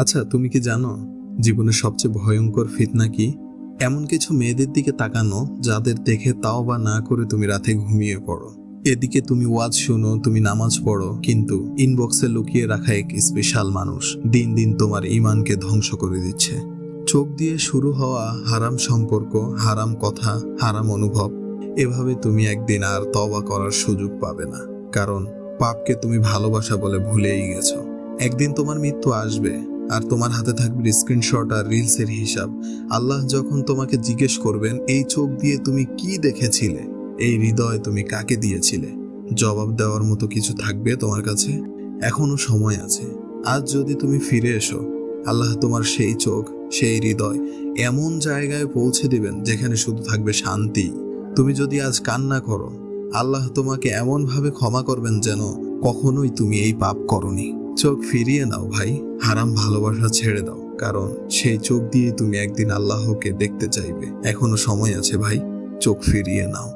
আচ্ছা, তুমি কি জানো জীবনের সবচেয়ে ভয়ঙ্কর ফিতনা কি? এমন কিছু মেয়েদের দিকে তাকানো যাদের দেখে তাও বা না করে তুমি রাতে ঘুমিয়ে পড়ো। এদিকে তুমি ওয়াজ শোনো, তুমি নামাজ পড়ো, কিন্তু ইনবক্সে লুকিয়ে রাখা এক স্পেশাল মানুষ দিন দিন তোমার ঈমানকে ধ্বংস করে দিচ্ছে। চোখ দিয়ে শুরু হওয়া হারাম সম্পর্ক, হারাম কথা, হারাম অনুভব, এভাবে তুমি একদিন আর তওবা করার সুযোগ পাবে না। কারণ পাপকে তুমি ভালোবাসা বলে ভুলেই গেছো। একদিন তোমার মৃত্যু আসবে, আর তোমার হাতে থাকবে স্ক্রিনশট আর রিলসের হিসাব। আল্লাহ যখন তোমাকে জিজ্ঞেস করবেন, এই চোখ দিয়ে তুমি কি দেখেছিলে, এই হৃদয় তুমি কাকে দিয়েছিলে, জবাব দেওয়ার মতো কিছু থাকবে তোমার কাছে? এখনো সময় আছে। আজ যদি তুমি ফিরে এসো, আল্লাহ তোমার সেই চোখ, সেই হৃদয় এমন জায়গায় পৌঁছে দিবেন যেখানে শুধু থাকবে শান্তি। তুমি যদি আজ কান্না করো, আল্লাহ তোমাকে এমন ভাবে ক্ষমা করবেন যেন কখনোই তুমি এই পাপ করনি। চোখ ফিরিয়ে নাও ভাই, হারাম ভালোবাসা ছেড়ে দাও, কারণ সেই চোখ দিয়ে তুমি একদিন আল্লাহকে দেখতে চাইবে। এখনো সময় আছে ভাই, চোখ ফিরিয়ে নাও।